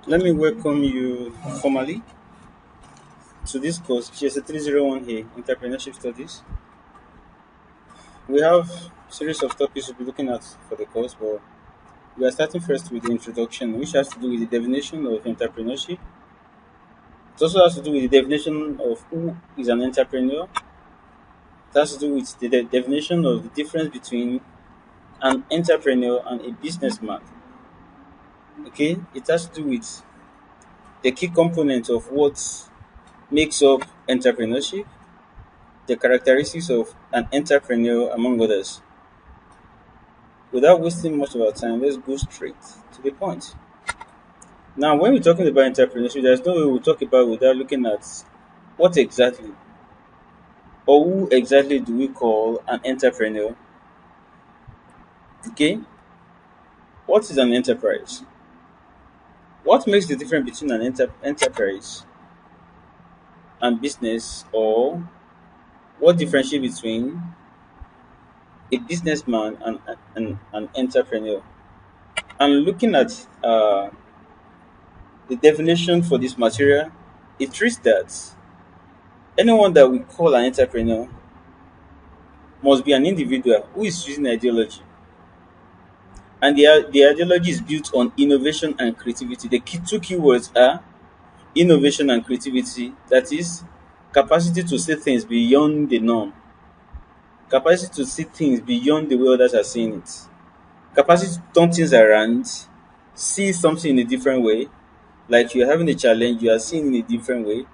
Let me welcome you formally to this course, GST301A, Entrepreneurship Studies. We have a series of topics we'll be looking at for the course, but we are starting first with the introduction, which has to do with the definition of entrepreneurship. It also has to do with the definition of who is an entrepreneur. It has to do with the definition of the difference between an entrepreneur and a businessman. Okay, it has to do with the key components of what makes up entrepreneurship, the characteristics of an entrepreneur, among others. Without wasting much of our time, let's go straight to the point. Now, when we're talking about entrepreneurship, there's no way we'll talk about without looking at what exactly or who exactly do we call an entrepreneur. Okay, what is an enterprise? What makes the difference between an enterprise and business, or what differentiates between a businessman and an entrepreneur? And looking at the definition for this material, it reads that anyone that we call an entrepreneur must be an individual who is using ideology. And the ideology is built on innovation and creativity. The two keywords are innovation and creativity, that is, capacity to see things beyond the norm, capacity to see things beyond the way others are seeing it, capacity to turn things around, see something in a different way. Like you're having a challenge, you are seeing in a different way.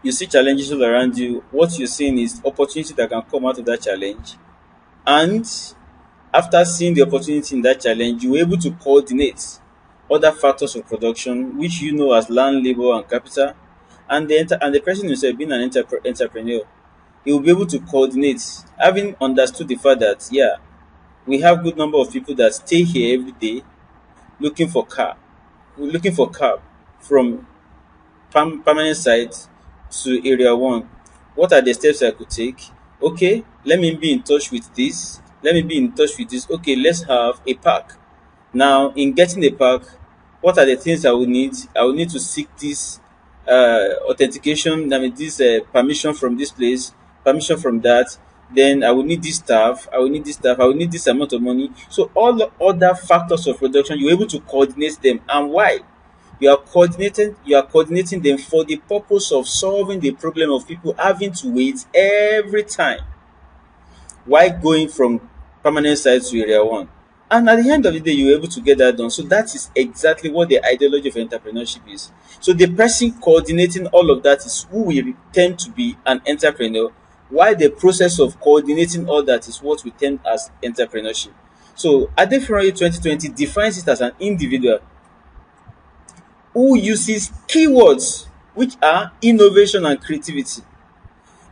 You see challenges all around you. What you're seeing is opportunity that can come out of that challenge. And after seeing the opportunity in that challenge, you're able to coordinate other factors of production, which you know as land, labor, and capital. And the person himself, being an entrepreneur, he will be able to coordinate, having understood the fact that, yeah, we have good number of people that stay here every day looking for car, looking for cab from permanent site to area one. What are the steps I could take? Okay, let me be in touch with this. Let me be in touch with this. Okay, let's have a park. Now, in getting a park, what are the things I will need? I will need to seek this authentication, I mean, this permission from this place, permission from that. Then I will need this staff. I will need this staff. I will need this amount of money. So all the other factors of production, you're able to coordinate them. And why? You are coordinating them for the purpose of solving the problem of people having to wait every time while going from permanent site to area one. And at the end of the day, you're able to get that done. So that is exactly what the ideology of entrepreneurship is. So the person coordinating all of that is who we tend to be an entrepreneur, while the process of coordinating all that is what we term as entrepreneurship. So Adefunraye 2020 defines it as an individual who uses keywords which are innovation and creativity.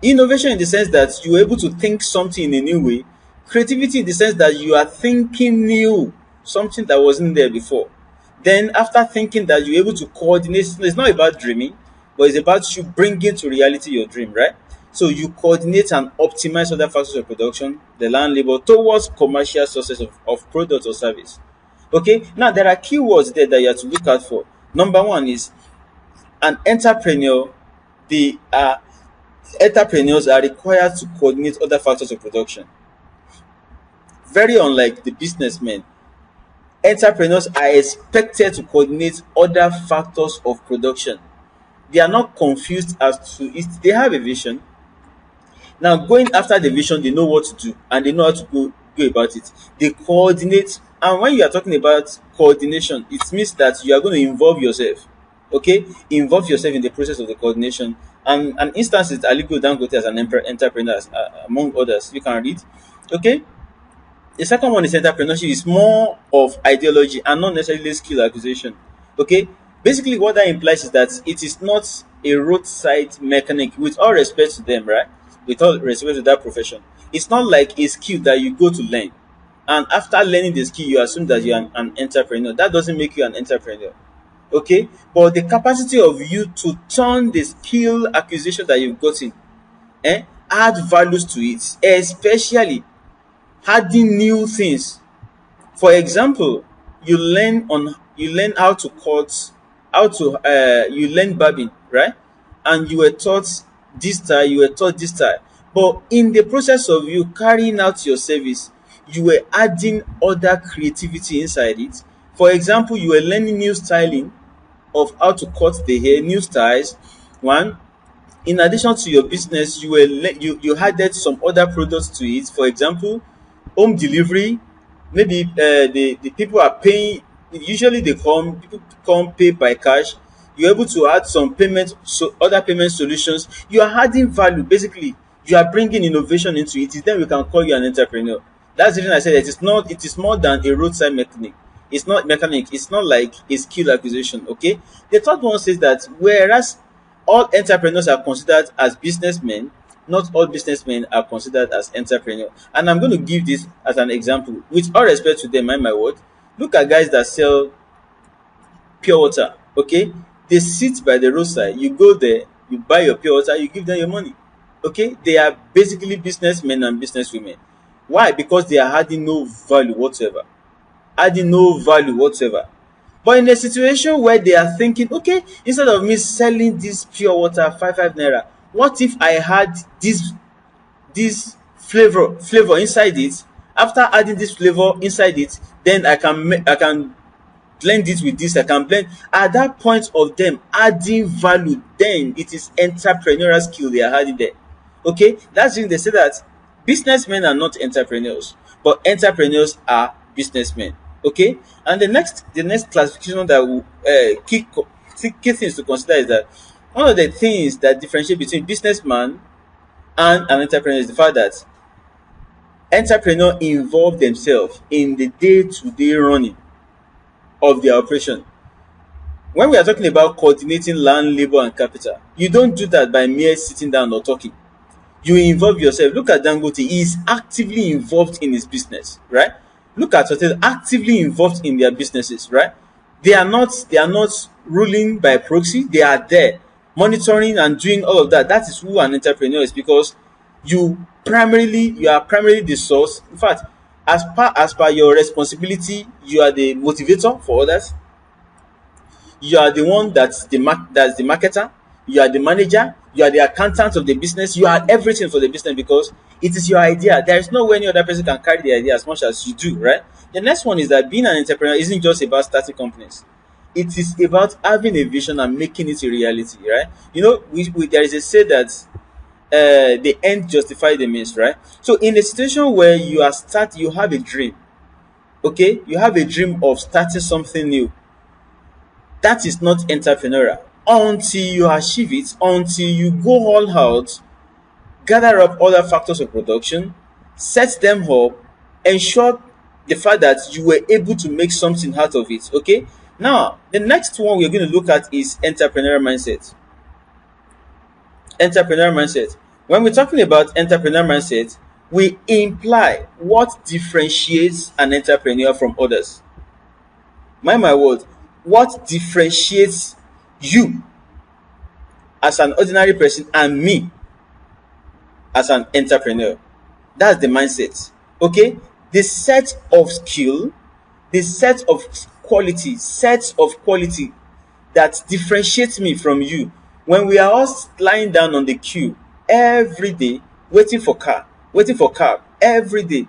Innovation in the sense that you're able to think something in a new way. Creativity in the sense that you are thinking new, something that wasn't there before. Then after thinking that you're able to coordinate, it's not about dreaming, but it's about you bringing to reality your dream, right? So you coordinate and optimize other factors of production, the land labor, towards commercial success of product or service. Okay, now there are keywords there that you have to look out for. Number one is an entrepreneur. The entrepreneurs are required to coordinate other factors of production. Very unlike the businessmen, entrepreneurs are expected to coordinate other factors of production. They are not confused as to it. They have a vision. Now, going after the vision, they know what to do and they know how to go about it. They coordinate. And when you are talking about coordination, it means that you are going to involve yourself. Okay? Involve yourself in the process of the coordination. And an instance is Aliko Dangote as an entrepreneur, among others. You can read. Okay? The second one is entrepreneurship is more of ideology and not necessarily skill acquisition. Okay? Basically, what that implies is that it is not a roadside mechanic, with all respect to them, right? With all respect to that profession. It's not like a skill that you go to learn. And after learning the skill, you assume that you're an entrepreneur. That doesn't make you an entrepreneur. Okay? But the capacity of you to turn the skill acquisition that you've gotten, add values to it, especially adding new things. For example, you learn how to cut, you learn barbing, right? And you were taught this style, you were taught this style. But in the process of you carrying out your service, you were adding other creativity inside it. For example, you were learning new styling of how to cut the hair, new styles. One, in addition to your business, you added some other products to it. For example, home delivery. Maybe the people are paying. Usually, people come pay by cash. You're able to add some payment, so other payment solutions. You are adding value. Basically, you are bringing innovation into it. Then we can call you an entrepreneur. That's the reason I said it is not. It is more than a roadside mechanic. It's not mechanic. It's not like a skill acquisition. Okay. The third one says that whereas all entrepreneurs are considered as businessmen, not all businessmen are considered as entrepreneurs. And I'm going to give this as an example. With all respect to them, mind my word, look at guys that sell pure water. Okay, they sit by the roadside. You go there, you buy your pure water, you give them your money. Okay, they are basically businessmen and businesswomen. Why? Because they are adding no value whatsoever. Adding no value whatsoever. But in a situation where they are thinking, okay, instead of me selling this pure water five naira, what if I had this flavor inside it? After adding this flavor inside it, then I can blend it with this. I can blend at that point of them adding value. Then it is entrepreneurial skill they are adding there. Okay, that's when they say that businessmen are not entrepreneurs, but entrepreneurs are businessmen. Okay, and the next classification that will key things to consider is that one of the things that differentiate between businessman and an entrepreneur is the fact that entrepreneur involve themselves in the day-to-day running of their operation. When we are talking about coordinating land, labor, and capital, you don't do that by mere sitting down or talking. You involve yourself. Look at Dangote, he is actively involved in his business, right? Look at hotels, actively involved in their businesses, right? They are not ruling by proxy. They are there monitoring and doing all of that. That is who an entrepreneur is, because you are primarily the source. In fact, as per your responsibility, you are the motivator for others. You are the one that's the marketer. You are the manager. You are the accountant of the business. You are everything for the business because it is your idea. There is no way any other person can carry the idea as much as you do, right? The next one is that being an entrepreneur isn't just about starting companies. It is about having a vision and making it a reality, right? There is a say that the end justify the means, right? So in a situation where you have a dream, okay, you have a dream of starting something new, that is not entrepreneurial until you achieve it, until you go all out, gather up other factors of production, set them up, ensure the fact that you were able to make something out of it. Okay. Now, the next one we're going to look at is entrepreneurial mindset. Entrepreneurial mindset. When we're talking about entrepreneurial mindset, we imply what differentiates an entrepreneur from others. Mind my word, what differentiates you as an ordinary person and me as an entrepreneur? That's the mindset. Okay, the set of skill, the set of quality that differentiates me from you. When we are all lying down on the queue every day waiting for cab every day,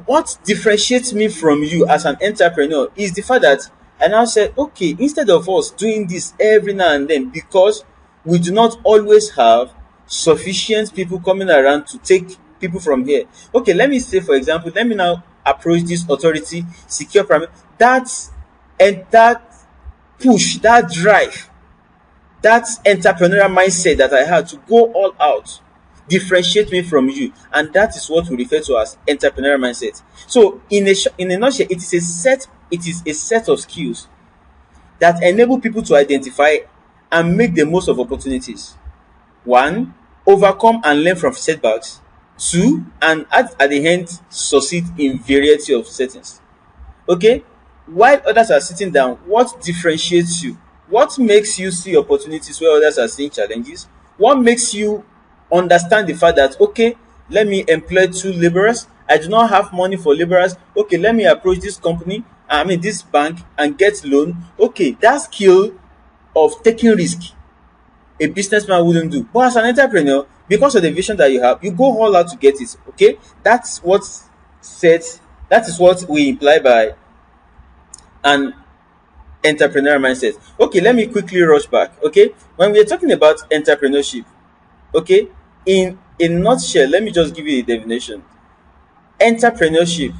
what differentiates me from you as an entrepreneur is the fact that I now said, okay, instead of us doing this every now and then, because we do not always have sufficient people coming around to take people from here. Okay, let me say, for example, let me now approach this authority, secure primary. That push, that drive, that entrepreneurial mindset that I had to go all out differentiate me from you, and that is what we refer to as entrepreneurial mindset. So in a nutshell, it is a set of skills that enable people to identify and make the most of opportunities. One, overcome and learn from setbacks. Two, and at the end succeed in variety of settings. Okay, while others are sitting down, what differentiates you? What makes you see opportunities where others are seeing challenges? What makes you understand the fact that, okay, let me employ two laborers I do not have money for laborers. Okay, let me approach this company, I mean this bank, and get loan. Okay, that skill of taking risk a businessman wouldn't do. But as an entrepreneur, because of the vision that you have, you go all out to get it. Okay, that's what said. That is what we imply by an entrepreneurial mindset. Okay, let me quickly rush back. Okay, when we are talking about entrepreneurship, okay, in a nutshell, let me just give you a definition. Entrepreneurship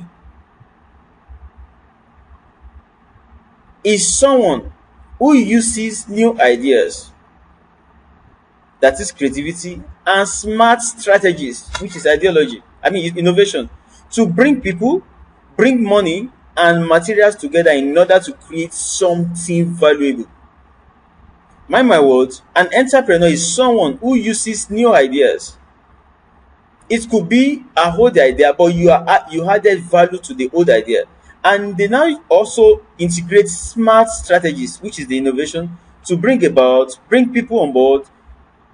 is someone who uses new ideas, that is creativity, and smart strategies, which is ideology, I mean innovation, to bring people, bring money and materials together in order to create something valuable. Mind my words, an entrepreneur is someone who uses new ideas. It could be a old idea, but you added value to the old idea, and they now also integrate smart strategies, which is the innovation, to bring people on board,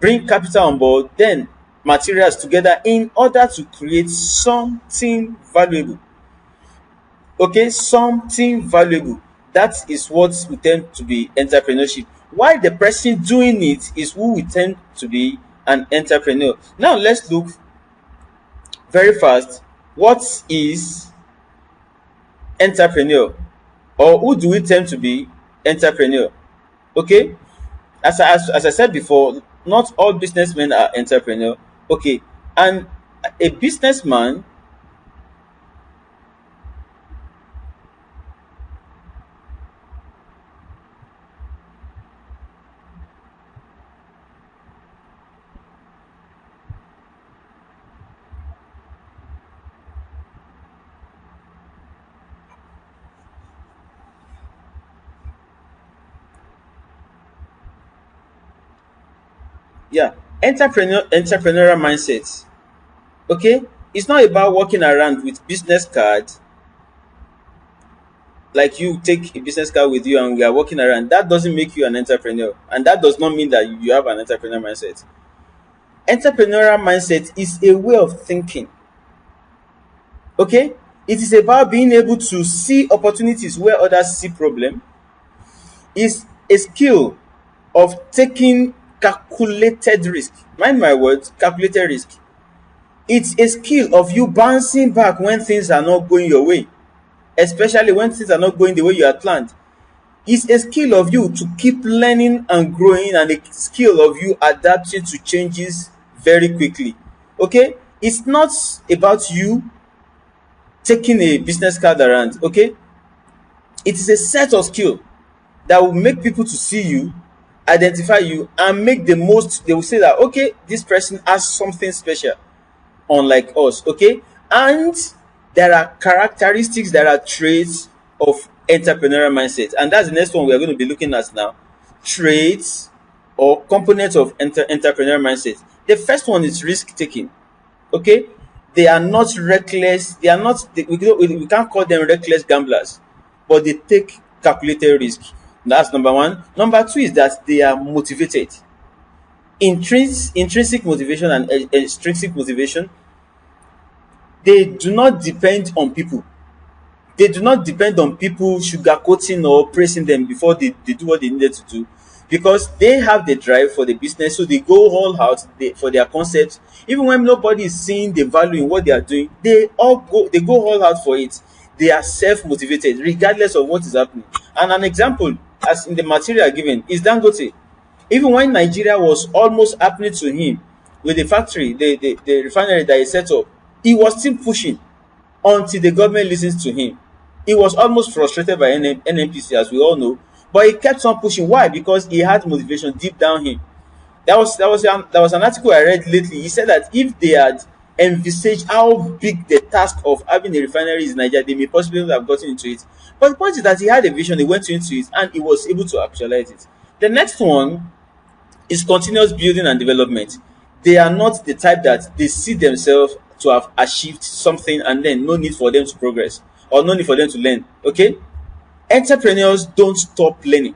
bring capital on board, then materials together in order to create something valuable. Okay, something valuable. That is what we tend to be entrepreneurship. Why the person doing it is who we tend to be an entrepreneur. Now let's look very fast. What is entrepreneur, or who do we tend to be entrepreneur? Okay, as I said before, not all businessmen are entrepreneur. Okay, and a businessman, yeah, entrepreneurial mindset. Okay, it's not about walking around with business card, like you take a business card with you and we are walking around. That doesn't make you an entrepreneur, and that does not mean that you have an entrepreneur mindset. Entrepreneurial mindset is a way of thinking. Okay, it is about being able to see opportunities where others see problem. Is a skill of taking calculated risk. Mind my words, calculated risk. It's a skill of you bouncing back when things are not going your way, especially when things are not going the way you had planned. It's a skill of you to keep learning and growing, and a skill of you adapting to changes very quickly. Okay, it's not about you taking a business card around. Okay, it is a set of skill that will make people to see you, identify you, and make the most. They will say that okay, this person has something special, unlike us. Okay, and there are characteristics, there are traits of entrepreneurial mindset, and that's the next one we are going to be looking at now. Traits or components of entrepreneurial mindset. The first one is risk taking. Okay, they are not reckless, they are not we can't call them reckless gamblers, but they take calculated risk. That's number one. Number two is that they are motivated. Intrinsic motivation and extrinsic motivation, they do not depend on people. They do not depend on people sugarcoating or praising them before they do what they needed to do, because they have the drive for the business, so they go all out for their concepts. Even when nobody is seeing the value in what they are doing, they go all out for it. They are self-motivated regardless of what is happening. And an example, as in the material given, is Dangote. Even when Nigeria was almost happening to him with the factory, the refinery that he set up, he was still pushing until the government listens to him. He was almost frustrated by NNPC, as we all know, but he kept on pushing. Why? Because he had motivation deep down him. There was an article I read lately. He said that if they had envisaged how big the task of having a refinery is in Nigeria, they may possibly not have gotten into it. But the point is that he had a vision, he went into it, and he was able to actualize it. The next one is continuous building and development. They are not the type that they see themselves to have achieved something and then no need for them to progress or no need for them to learn. Okay? Entrepreneurs don't stop learning.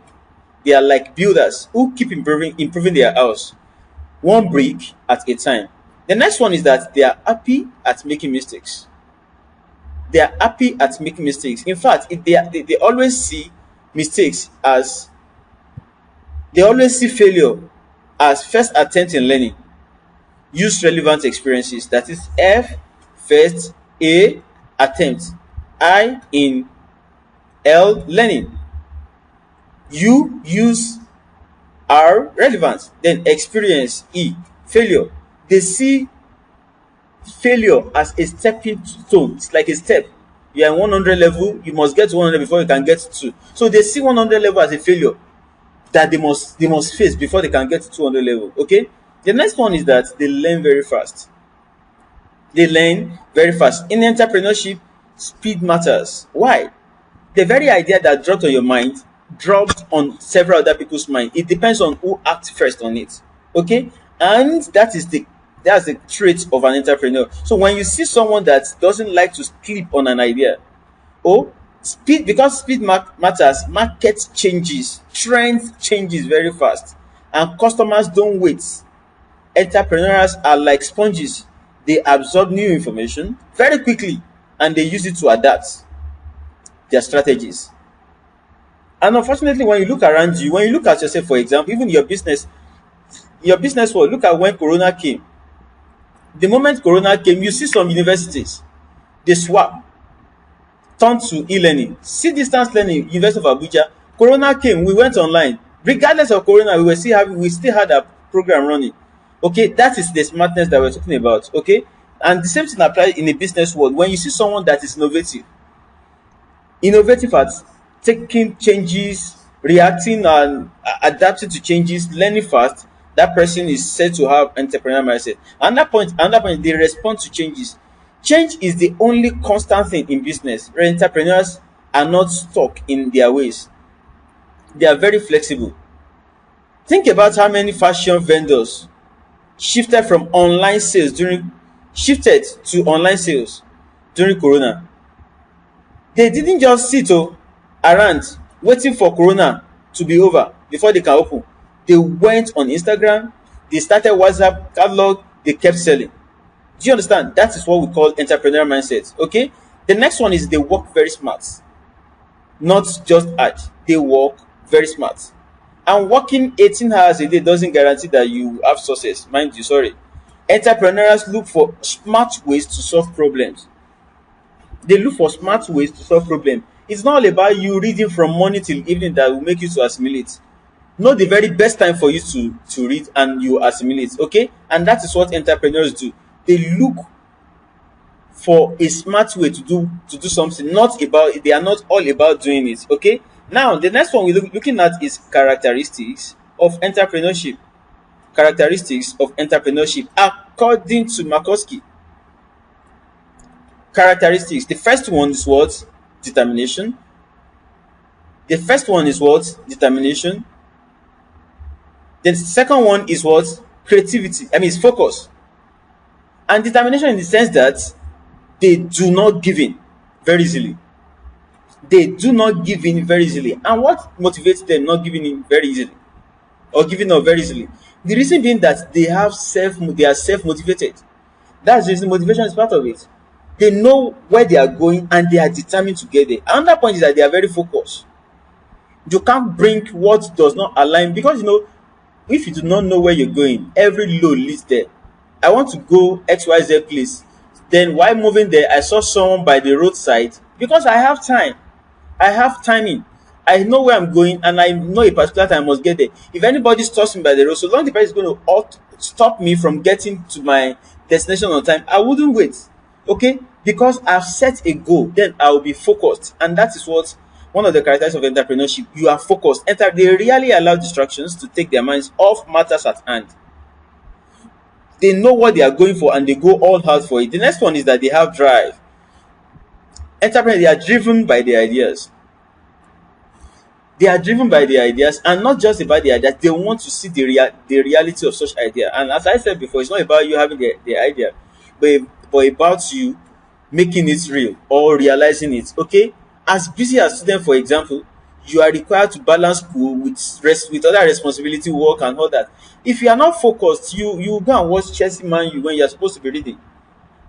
They are like builders who keep improving their house, one brick at a time. The next one is that they are happy at making mistakes. They are happy at making mistakes. In fact, they always see mistakes as they always see failure as first attempt in learning. Use relevant experiences. That is F, first, A, attempt, I in L, learning. U, use, R, relevance. Then experience, E, failure. They see failure as a stepping stone. It's like a step. You are 100 level, you must get to 100 before you can get to 2. So they see 100 level as a failure that they must face before they can get to 200 level. Okay. The next one is that they learn very fast. They learn very fast. In entrepreneurship, speed matters. Why? The very idea that dropped on your mind dropped on several other people's mind. It depends on who acts first on it. Okay? And that's the trait of an entrepreneur. So when you see someone that doesn't like to sleep on an idea, oh, speed, because speed matters, market changes, trends changes very fast, and customers don't wait. Entrepreneurs are like sponges. They absorb new information very quickly and they use it to adapt their strategies. And unfortunately, when you look around you, when you look at yourself, for example, even your business world, look at when Corona came. The moment Corona came, you see some universities, they swap, turn to e-learning. See distance learning, University of Abuja. Corona came, we went online. Regardless of Corona, we still had a program running. Okay, that is the smartness that we're talking about. Okay, and the same thing applies in the business world. When you see someone that is innovative at taking changes, reacting and adapting to changes, learning fast, that person is said to have entrepreneurial mindset. Another point, they respond to changes. Change is the only constant thing in business. Entrepreneurs are not stuck in their ways. They are very flexible. Think about how many fashion vendors shifted to online sales during Corona. They didn't just sit around waiting for Corona to be over before they can open. They went on Instagram, they started WhatsApp catalog, they kept selling. Do you understand? That is what we call entrepreneurial mindset. Okay. The next one is they work very smart, not just hard. They work very smart. And working 18 hours a day doesn't guarantee that you have success. Mind you, sorry. Entrepreneurs look for smart ways to solve problems. They look for smart ways to solve problems. It's not all about you reading from morning till evening that will make you to assimilate. Know the very best time for you to read and you assimilate. Okay? And that is what entrepreneurs do. They look for a smart way to do something. They are not all about doing it. Okay? Now, the next one we're looking at is characteristics of entrepreneurship. Characteristics of entrepreneurship according to Markowski. Characteristics. The first one is what? Determination. The first one is what? Determination. The second one is what? Creativity. It's focus. And determination in the sense that they do not give in very easily. They do not give in very easily. And what motivates them not giving in very easily or giving up very easily? The reason being that they are self-motivated. That's the reason motivation is part of it. They know where they are going and they are determined to get there. Another point is that they are very focused. You can't bring what does not align because if you do not know where you're going, every load leads there. I want to go XYZ place. Then while moving there, I saw someone by the roadside because I have time. I have timing. I know where I'm going and I know a particular time I must get there. If anybody stops me by the road, so long the person is going to stop me from getting to my destination on time, I wouldn't wait. Okay? Because I've set a goal, then I will be focused. And that is what one of the characteristics of entrepreneurship. You are focused. They rarely allow distractions to take their minds off matters at hand. They know what they are going for and they go all out for it. The next one is that they have drive. Entrepreneurs, they are driven by their ideas. They are driven by the ideas, and not just about the ideas. They want to see the reality of such idea. And as I said before, it's not about you having the idea, but about you making it real or realizing it. Okay, as busy as student, for example, you are required to balance school with other responsibility, work, and all that. If you are not focused, you go and watch Chelsea Man U when you are supposed to be reading.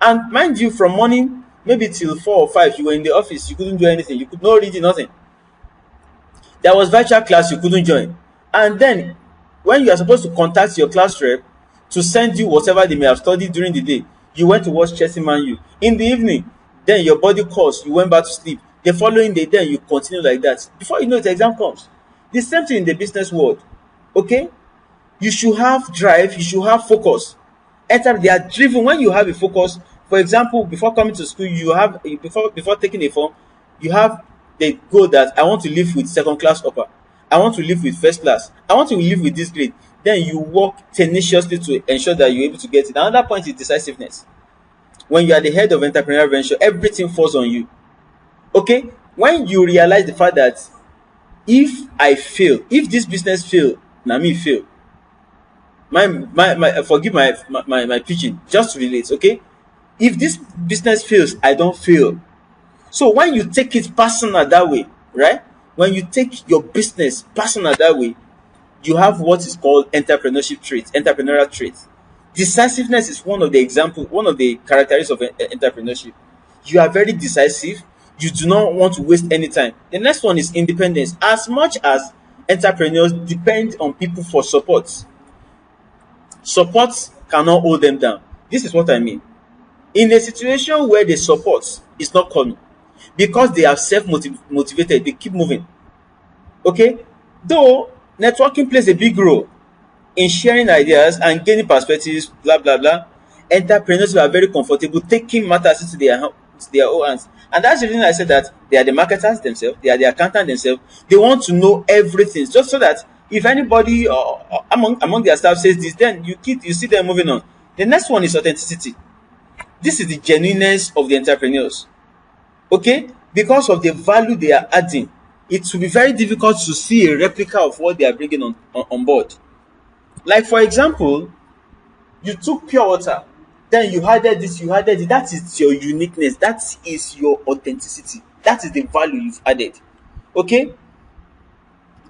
And mind you, from morning maybe till 4 or 5, you were in the office, you couldn't do anything, you could not read nothing. There was virtual class, you couldn't join. And then when you are supposed to contact your class rep to send you whatever they may have studied during the day, you went to watch Chelsea Man U. In the evening, then your body calls, you went back to sleep. The following day, then you continue like that. Before you know it, the exam comes. The same thing in the business world. Okay? You should have drive, you should have focus. Enter, they are driven when you have a focus. For example, before coming to school, you have before taking a form, you have the goal that I want to live with second class upper. I want to live with first class. I want to live with this grade. Then you work tenaciously to ensure that you're able to get it. Another point is decisiveness. When you are the head of entrepreneurial venture, everything falls on you. Okay? When you realize the fact that if I fail, if this business fail, na me fail. My forgive my pitching, just to relate, okay? If this business fails, I don't fail. So when you take it personal that way, right? When you take your business personal that way, you have what is called entrepreneurial traits. Decisiveness is one of the characteristics of entrepreneurship. You are very decisive. You do not want to waste any time. The next one is independence. As much as entrepreneurs depend on people for support, support cannot hold them down. This is what I mean. In a situation where the support is not coming, because they are self-motivated, they keep moving. Okay? Though networking plays a big role in sharing ideas and gaining perspectives, blah blah blah, entrepreneurs are very comfortable taking matters into their own hands. And that's the reason I said that they are the marketers themselves, they are the accountants themselves. They want to know everything, just so that if anybody among their staff says this, then you see them moving on. The next one is authenticity. This is the genuineness of the entrepreneurs. Okay? Because of the value they are adding, it will be very difficult to see a replica of what they are bringing on board. Like, for example, you took pure water, then you added this, you added it. That is your uniqueness. That is your authenticity. That is the value you've added. Okay?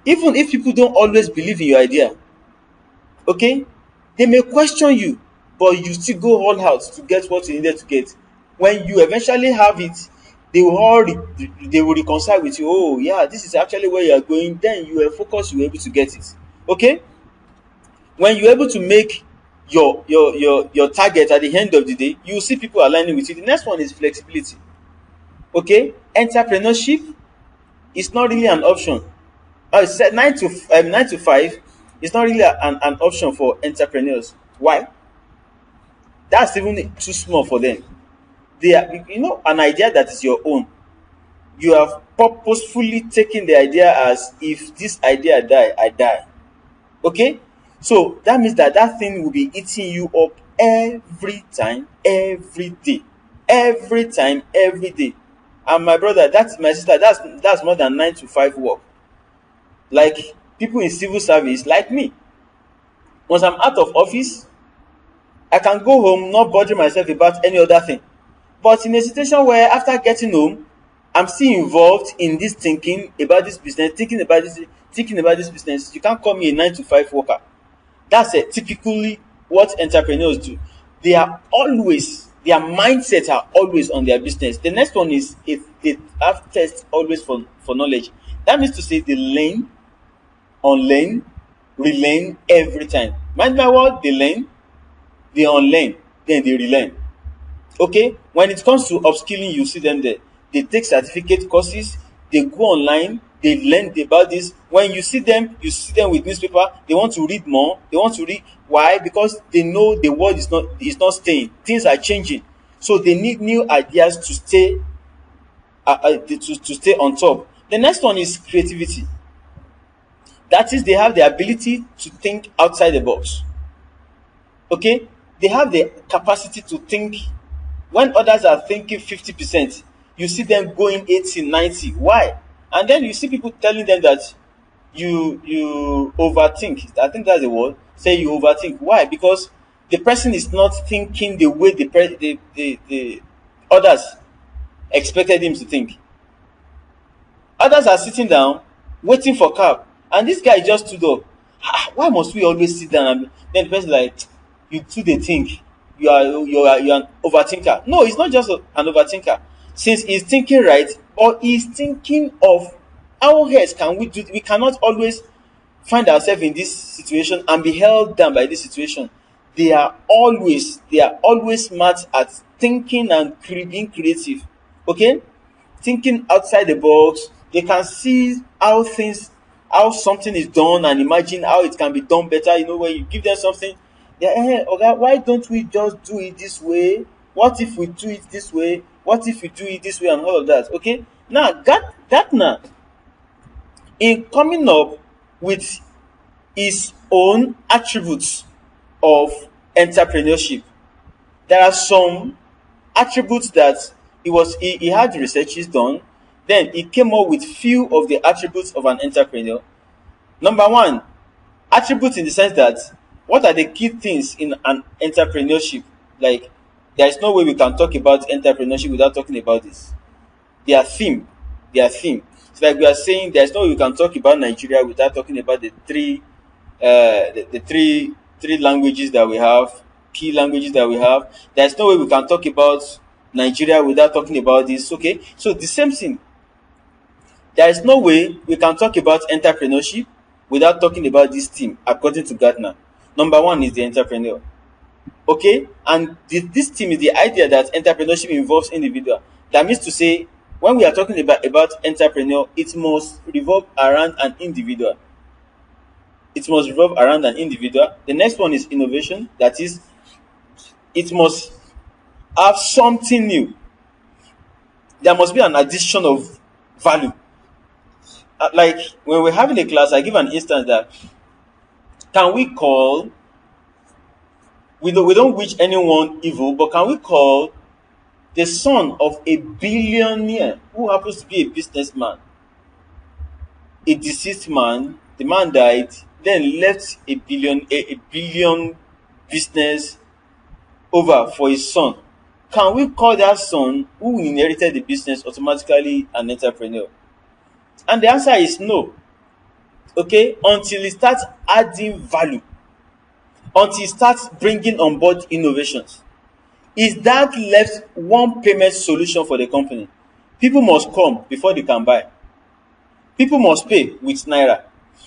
Even if people don't always believe in your idea, okay, they may question you, but you still go all out to get what you needed to get. When you eventually have it, they will reconcile with you. Oh yeah, this is actually where you are going. Then you are focused, you are able to get it. Okay? When you're able to make your target at the end of the day, you will see people aligning with you. The next one is flexibility. Okay? Entrepreneurship is not really an option. I said 9 to 5 is not really an option for entrepreneurs. Why? That's even too small for them. They are, an idea that is your own. You have purposefully taken the idea as, if this idea die, I die. Okay? So that means that thing will be eating you up every time, every day. Every time, every day. And my brother, that's my sister, that's more than 9 to 5 work. Like people in civil service, like me. Once I'm out of office, I can go home, not bother myself about any other thing. But in a situation where after getting home, I'm still involved in this thinking about this business, thinking about this business, you can't call me a 9 to 5 worker. That's typically what entrepreneurs do. Their mindsets are always on their business. The next one is, if they have thirst always for knowledge. That means to say they learn, unlearn, relearn every time. Mind my word, they learn, they unlearn, then they relearn. Okay? When it comes to upskilling, you see them there. They take certificate courses, they go online, they learn about this. When you see them with newspaper, they want to read more, they want to read. Why? Because they know the world is not staying. Things are changing. So they need new ideas to stay on top. The next one is creativity. That is, they have the ability to think outside the box. Okay? They have the capacity to think when others are thinking 50%. You see them going 80, 90. Why? And then you see people telling them that you overthink. I think that's the word. Say you overthink. Why? Because the person is not thinking the way the others expected him to think. Others are sitting down, waiting for cab, and this guy just stood up. Why must we always sit down? And then the person like, you too they think. you are an overthinker. No, he's not just an overthinker. Since he's thinking right, or he's thinking of how else can we do. We cannot always find ourselves in this situation and be held down by this situation. They are always smart at thinking and being creative. Okay, thinking outside the box. They can see how something is done and imagine how it can be done better. When you give them something, okay, why don't we just do it this way? What if we do it this way? What if we do it this way and all of that? Okay, now Gartner, in coming up with his own attributes of entrepreneurship, there are some attributes that he had researches done. Then he came up with few of the attributes of an entrepreneur. Number one, attributes in the sense that what are the key things in an entrepreneurship? Like, there is no way we can talk about entrepreneurship without talking about this. Their theme, their theme. It's like we are saying there's no way we can talk about Nigeria without talking about the three languages that we have, key languages that we have. There's no way we can talk about Nigeria without talking about this. Okay, so the same thing. There is no way we can talk about entrepreneurship without talking about this team, according to Gartner. Number one is the entrepreneur. Okay, and this team is the idea that entrepreneurship involves individual. That means to say, when we are talking about entrepreneur, it must revolve around an individual. It must revolve around an individual. The next one is innovation. That is, it must have something new. There must be an addition of value. Like when we're having a class, I give an instance that can we call, we don't wish anyone evil, but can we call the son of a billionaire who happens to be a businessman, a deceased man, the man died, then left a billion business over for his son. Can we call that son who inherited the business automatically an entrepreneur? And the answer is no. Okay, until he starts adding value, until he starts bringing on board innovations. Is that left one payment solution for the company? People must come before they can buy. People must pay with naira.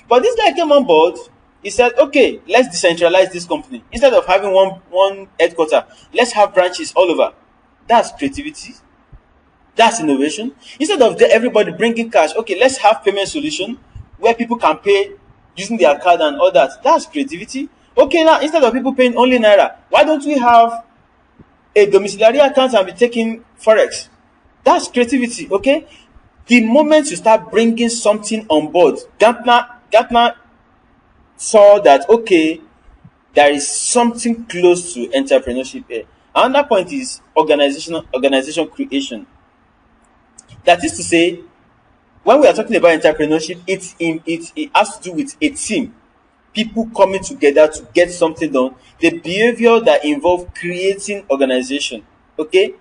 But this guy came on board. He said, okay, let's decentralize this company. Instead of having one headquarter, let's have branches all over. That's creativity. That's innovation. Instead of everybody bringing cash, okay, let's have payment solution where people can pay using their card and all that. That's creativity. Okay, now instead of people paying only naira, why don't we have a domiciliary account and be taking forex? That's creativity. Okay, the moment you start bringing something on board, Gartner saw that, okay, there is something close to entrepreneurship here. Another point is organization creation. That is to say, when we are talking about entrepreneurship, it has to do with a team, people coming together to get something done. The behavior that involve creating organization, okay,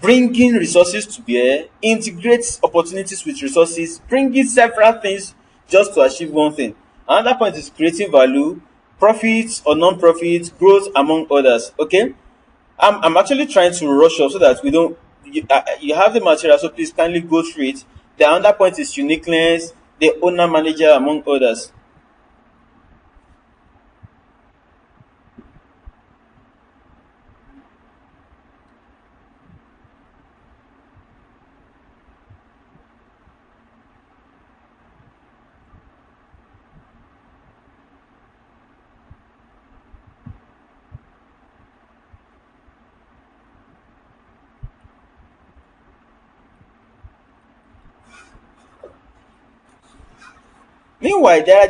bringing resources to bear, integrate opportunities with resources, bringing several things just to achieve one thing. Another point is creating value, profits or non-profits, growth among others. Okay, I'm actually trying to rush up so that we don't. You have the material, so please kindly go through it. The another point is uniqueness, the owner manager among others. Meanwhile, there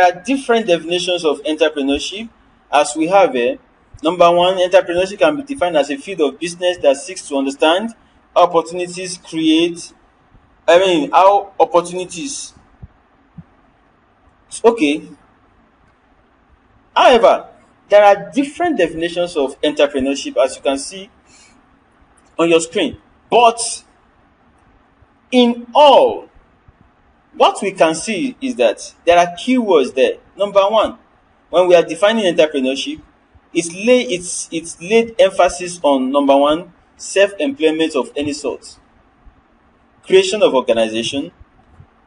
are different definitions of entrepreneurship as we have here. Number one, entrepreneurship can be defined as a field of business that seeks to understand how opportunities create. How opportunities. Okay. However, there are different definitions of entrepreneurship as you can see on your screen. But in all, what we can see is that there are keywords there. Number one, when we are defining entrepreneurship, It's laid emphasis on number one, self-employment of any sort, creation of organization,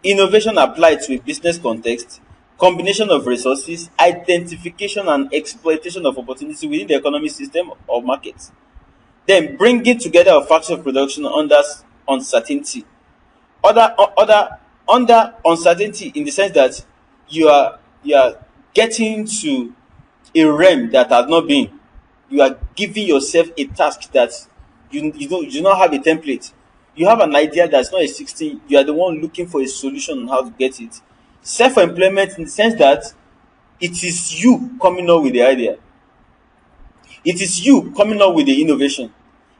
innovation applied to a business context, combination of resources, identification and exploitation of opportunity within the economic system or market. Then bringing together of factors of production under uncertainty. Other under uncertainty in the sense that you are getting to a realm that has not been. You are giving yourself a task that you do not have a template. You have an idea that's not existing. You are the one looking for a solution on how to get it. Self-employment in the sense that it is you coming up with the idea. It is you coming up with the innovation.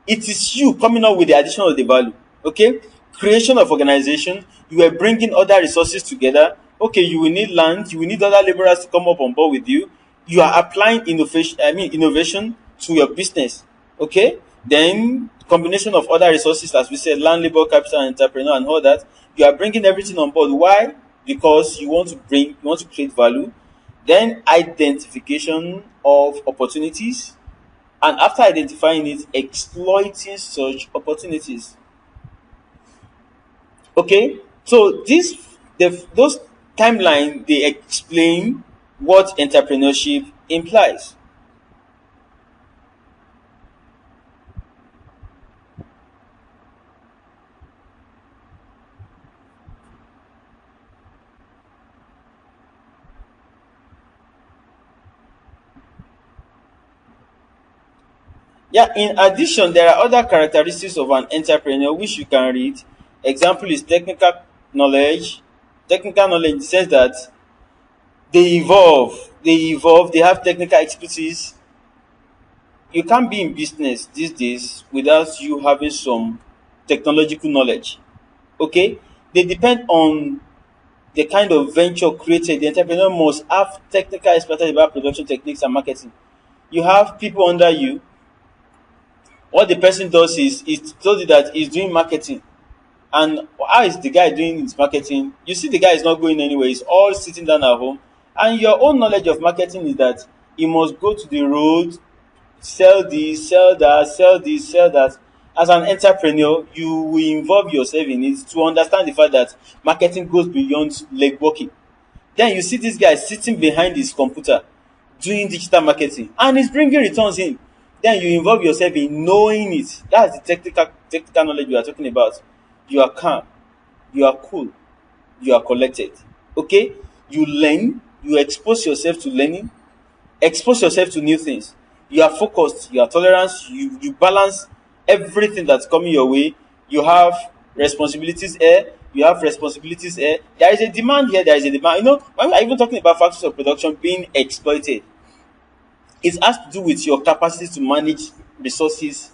It is you coming up with the addition of the value. Okay? Creation of organization. You are bringing other resources together. Okay, you will need land. You will need other laborers to come up on board with you. You are applying innovation to your business. Okay? Then combination of other resources, as we said, land, labor, capital, and entrepreneur, and all that. You are bringing everything on board. Why? Because you want to create value. Then identification of opportunities, and after identifying it, exploiting such opportunities. Okay, so those timeline, they explain what entrepreneurship implies. Yeah, in addition, there are other characteristics of an entrepreneur which you can read. Example is technical knowledge. Technical knowledge in the sense that they evolve, they have technical expertise. You can't be in business these days without you having some technological knowledge. Okay? They depend on the kind of venture created. The entrepreneur must have technical expertise about production techniques and marketing. You have people under you. What the person does is told you that he's doing marketing. And how is the guy doing his marketing? You see, the guy is not going anywhere. He's all sitting down at home. And your own knowledge of marketing is that you must go to the road, sell this, sell that, sell this, sell that. As an entrepreneur, you will involve yourself in it to understand the fact that marketing goes beyond legworking. Then you see this guy sitting behind his computer doing digital marketing and he's bringing returns in. Then you involve yourself in knowing it. That's the technical knowledge we are talking about. You are calm, you are cool, you are collected. Okay? You learn, you expose yourself to learning, expose yourself to new things. You are focused, you are tolerant, you balance everything that's coming your way. You have responsibilities here, you have responsibilities here. There is a demand here, there is a demand. When we are even talking about factors of production being exploited, it has to do with your capacity to manage resources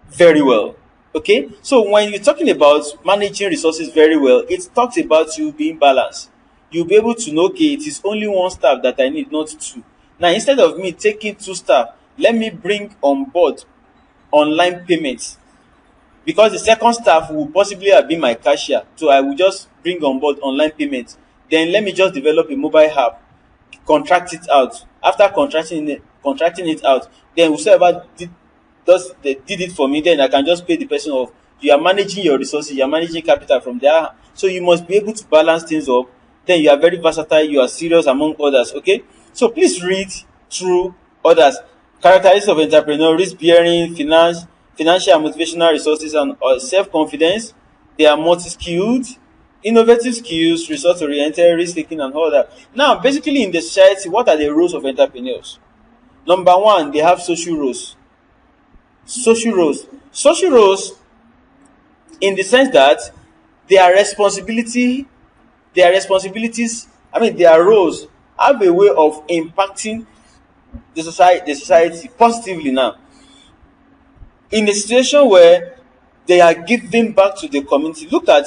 very well. Okay, so when you're talking about managing resources very well, it talks about you being balanced. You'll be able to know, okay, it is only one staff that I need, not two. Now, instead of me taking two staff, let me bring on board online payments, because the second staff will possibly have been my cashier. So I will just bring on board online payments. Then let me just develop a mobile app, contract it out. After contracting it out, then whoever they did it for me, then I can just pay the person off. You are managing your resources, you are managing capital from there. So you must be able to balance things up. Then you are very versatile, you are serious among others. Okay, so please read through others. Characteristics of entrepreneur: risk bearing, financial and motivational resources, and self-confidence. They are multi-skilled, innovative skills, resource oriented, risk taking, and all that. Now, basically in the society, what are the roles of entrepreneurs? Number one, they have social roles. Social roles in the sense that their responsibilities, their roles have a way of impacting the society positively. Now, in a situation where they are giving back to the community, look at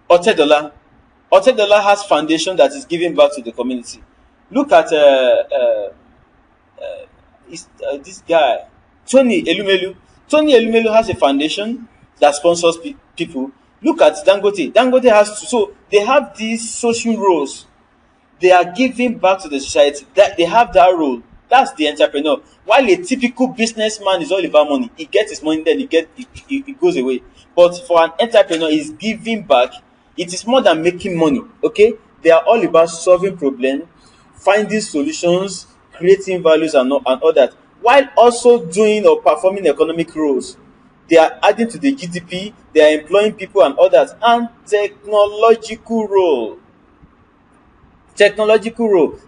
Otedola. Otedola has foundation that is giving back to the community. Look at this guy, Tony Elumelu. Tony Elumelu has a foundation that sponsors people. Look at Dangote. Dangote has to. So they have these social roles They are giving back to the society. That they have that role. That's the entrepreneur. While a typical businessman is all about money, he gets his money, then he goes away. But for an entrepreneur, he's giving back. It is more than making money. Okay, they are all about solving problems, finding solutions, creating values, and all that, while also doing or performing economic roles. They are adding to the GDP, they are employing people and others, and technological role,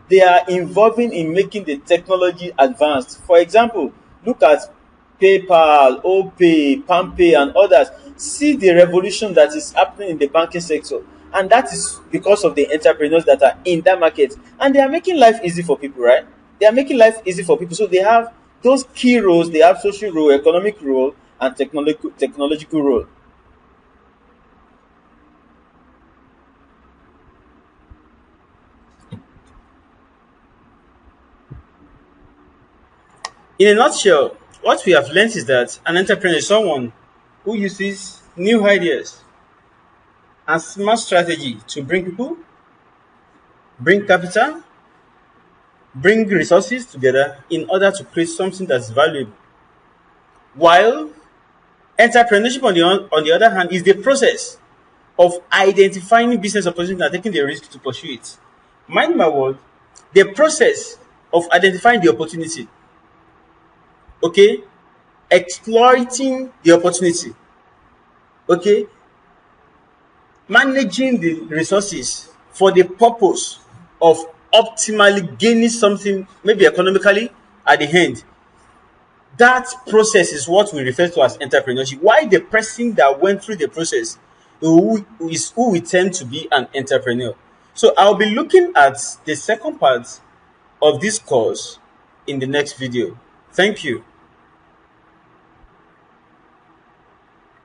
they are involving in making the technology advanced. For example, look at PayPal, OPay, PalmPay and others. See the revolution that is happening in the banking sector, and that is because of the entrepreneurs that are in that market, and they are making life easy for people, right? They are making life easy for people, so they have those key roles. They have social role, economic role, and technological role. In a nutshell, what we have learned is that an entrepreneur is someone who uses new ideas and smart strategy to bring people, bring capital, bring resources together in order to create something that's valuable. While entrepreneurship, on the other hand, is the process of identifying business opportunities and taking the risk to pursue it. Mind my word, the process of identifying the opportunity, okay, exploiting the opportunity, okay, managing the resources for the purpose of optimally gaining something, maybe economically, at the end. That process is what we refer to as entrepreneurship. Why the person that went through the process who we tend to be an entrepreneur. So I'll be looking at the second part of this course in the next video. Thank you.